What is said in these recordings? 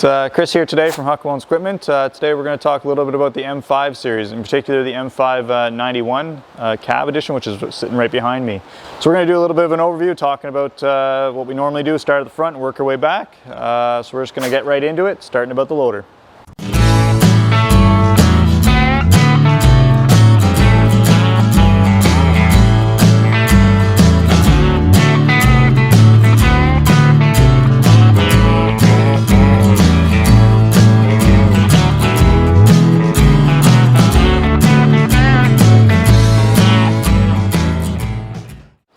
Chris here today from Huckabones Equipment. Today we're going to talk a little bit about the M5 series, in particular the M5-91 Cab Edition, which is sitting right behind me. So we're going to do a little bit of an overview, talking about what we normally do, start at the front and work our way back. So we're just going to get right into it, starting about the loader.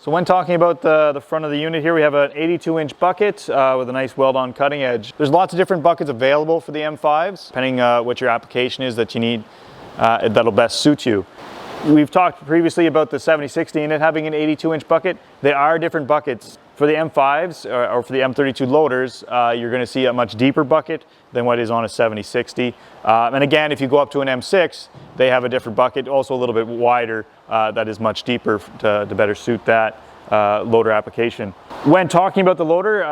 So when talking about the front of the unit here, we have an 82-inch bucket with a nice weld-on cutting edge. There's lots of different buckets available for the M5s, depending what your application is that you need that'll best suit you. We've talked previously about the 7060 and it having an 82-inch bucket. There are different buckets. For the M5s or for the M32 loaders, you're going to see a much deeper bucket than what is on a 7060. And again, if you go up to an M6, they have a different bucket, also a little bit wider, that is much deeper to better suit that loader application. When talking about the loader,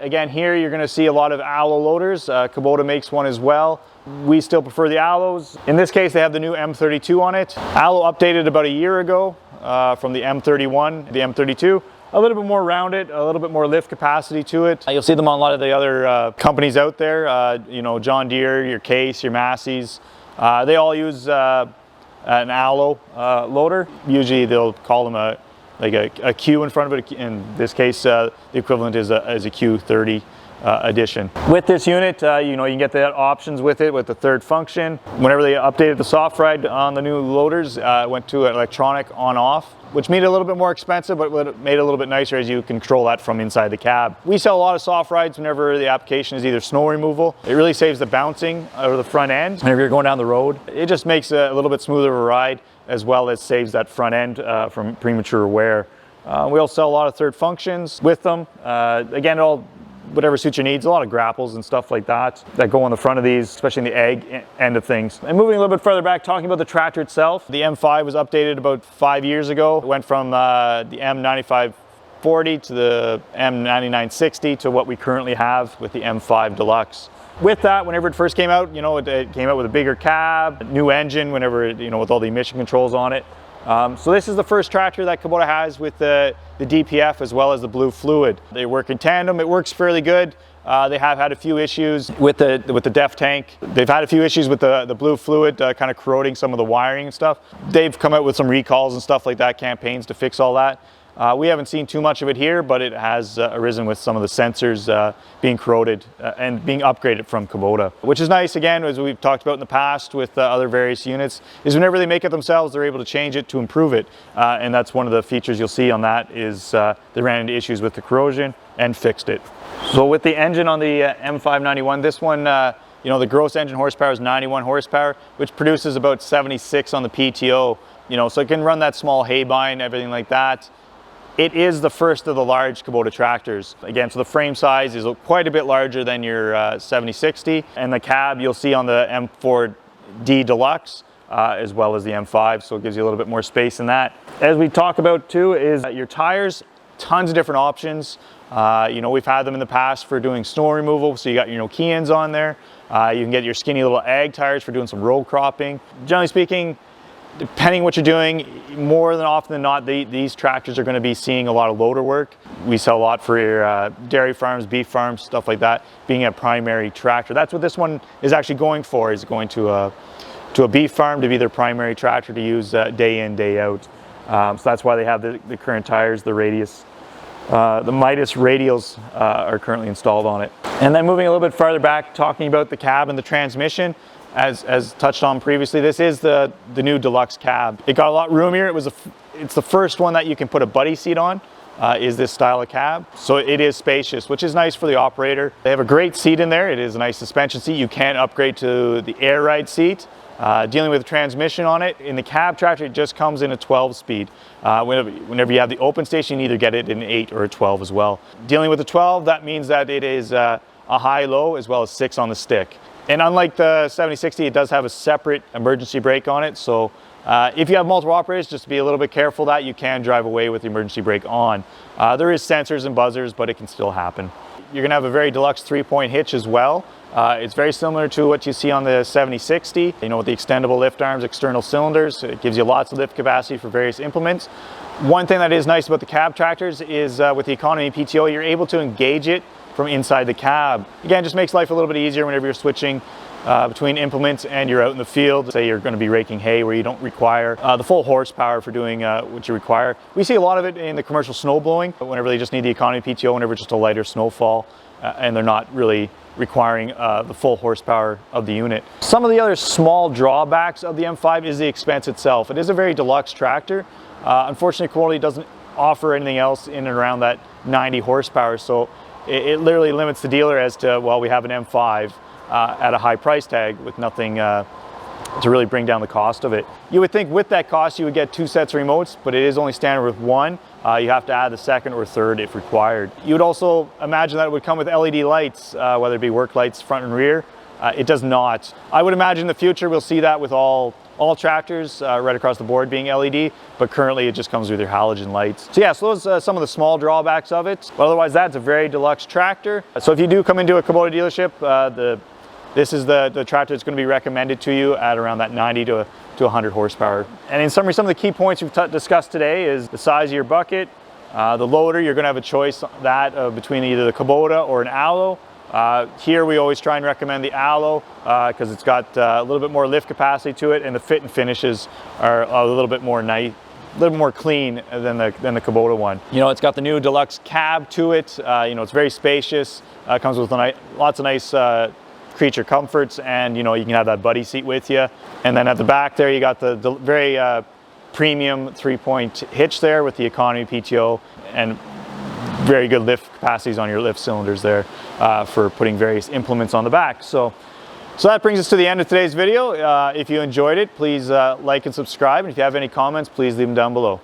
again here you're going to see a lot of ALO loaders. Kubota makes one as well. We still prefer the ALOs. In this case, they have the new M32 on it. ALO updated about a year ago from the M31, the M32. A little bit more rounded, a little bit more lift capacity to it. You'll see them on a lot of the other companies out there, you know, John Deere, your Case, your Massey's. They all use an ALO loader. Usually they'll call them a Q in front of it. In this case, the equivalent is a Q30 edition. With this unit, you know, you can get the options with it with the third function. Whenever they updated the soft ride on the new loaders, it went to an electronic on-off, which made it a little bit more expensive, but made it a little bit nicer as you control that from inside the cab. We sell a lot of soft rides whenever the application is either snow removal. It really saves the bouncing out of the front end whenever you're going down the road. It just makes a little bit smoother of a ride, as well as saves that front end from premature wear. We also sell a lot of third functions with them. Again, whatever suits your needs, a lot of grapples and stuff like that go on the front of these, especially in the ag end of things. And moving a little bit further back, talking about the tractor itself, the M5 was updated about 5 years ago. It went from the M95-40 to the M99-60 to what we currently have with the M5 Deluxe. With that, whenever it first came out, you know, it came out with a bigger cab, new engine, whenever, you know, with all the emission controls on it. So this is the first tractor that Kubota has with the DPF as well as the blue fluid. They work in tandem. It works fairly good. They have had a few issues with the DEF tank. They've had a few issues with the blue fluid kind of corroding some of the wiring and stuff. They've come out with some recalls and stuff like that, campaigns to fix all that. We haven't seen too much of it here, but it has arisen with some of the sensors being corroded and being upgraded from Kubota. Which is nice, again, as we've talked about in the past with other various units, is whenever they make it themselves, they're able to change it to improve it. And that's one of the features you'll see on that is they ran into issues with the corrosion and fixed it. So with the engine on the M5-91, this one, you know, the gross engine horsepower is 91 horsepower, which produces about 76 on the PTO. You know, so it can run that small hay bine, everything like that. It is the first of the large Kubota tractors. Again, so the frame size is quite a bit larger than your 7060, and the cab you'll see on the M4D Deluxe as well as the M5, so it gives you a little bit more space in that. As we talk about too is your tires, tons of different options. You know, we've had them in the past for doing snow removal, so you got your Nokians on there. You can get your skinny little ag tires for doing some row cropping. Generally speaking, depending what you're doing, more than often than not, these tractors are going to be seeing a lot of loader work. We sell a lot for your dairy farms, beef farms, stuff like that, being a primary tractor. That's what this one is actually going for, is going to a beef farm to be their primary tractor to use day in, day out. So that's why they have the current tires, the Radius. The Midas radials are currently installed on it. And then moving a little bit farther back, talking about the cab and the transmission, as touched on previously, this is the new Deluxe cab. It got a lot roomier. It's the first one that you can put a buddy seat on, is this style of cab. So it is spacious, which is nice for the operator. They have a great seat in there. It is a nice suspension seat. You can upgrade to the air ride seat. Dealing with the transmission on it, in the cab tractor, it just comes in a 12-speed. Whenever you have the open station, you either get it in 8 or a 12 as well. Dealing with the 12, that means that it is a high-low as well as 6 on the stick. And unlike the 7060, it does have a separate emergency brake on it. So if you have multiple operators, just be a little bit careful that you can drive away with the emergency brake on. There is sensors and buzzers, but it can still happen. You're gonna have a very deluxe 3-point hitch as well. It's very similar to what you see on the 7060, you know, with the extendable lift arms, external cylinders. It gives you lots of lift capacity for various implements. One thing that is nice about the cab tractors is with the economy PTO, you're able to engage it from inside the cab. Again, just makes life a little bit easier whenever you're switching between implements and you're out in the field. Say you're going to be raking hay where you don't require the full horsepower for doing what you require. We see a lot of it in the commercial snow blowing, whenever they just need the economy PTO, whenever it's just a lighter snowfall and they're not really requiring the full horsepower of the unit. Some of the other small drawbacks of the M5 is the expense itself. It is a very deluxe tractor. Unfortunately, Kubota doesn't offer anything else in and around that 90 horsepower, so it literally limits the dealer as to, well, we have an M5 at a high price tag with nothing to really bring down the cost of it. You would think with that cost you would get 2 sets of remotes, but it is only standard with one. You have to add the second or third if required. You would also imagine that it would come with LED lights, whether it be work lights front and rear. It does not. I would imagine in the future we'll see that with all tractors right across the board being LED, but currently it just comes with your halogen lights. So yeah, so those are some of the small drawbacks of it. But otherwise, that's a very deluxe tractor. So if you do come into a Kubota dealership, this is the tractor that's going to be recommended to you at around that 90 to 100 horsepower. And in summary, some of the key points we've discussed today is the size of your bucket, the loader. You're going to have a choice between either the Kubota or an ALO. Here we always try and recommend the ALO because it's got a little bit more lift capacity to it, and the fit and finishes are a little bit more nice, a little more clean than the Kubota one. You know, it's got the new deluxe cab to it. You know, it's very spacious. Comes with lots of nice creature comforts, and you know, you can have that buddy seat with you. And then at the back there, you got the very premium 3-point hitch there with the economy PTO, and very good lift capacities on your lift cylinders there for putting various implements on the back. So that brings us to the end of today's video. If you enjoyed it, please like and subscribe. And if you have any comments, please leave them down below.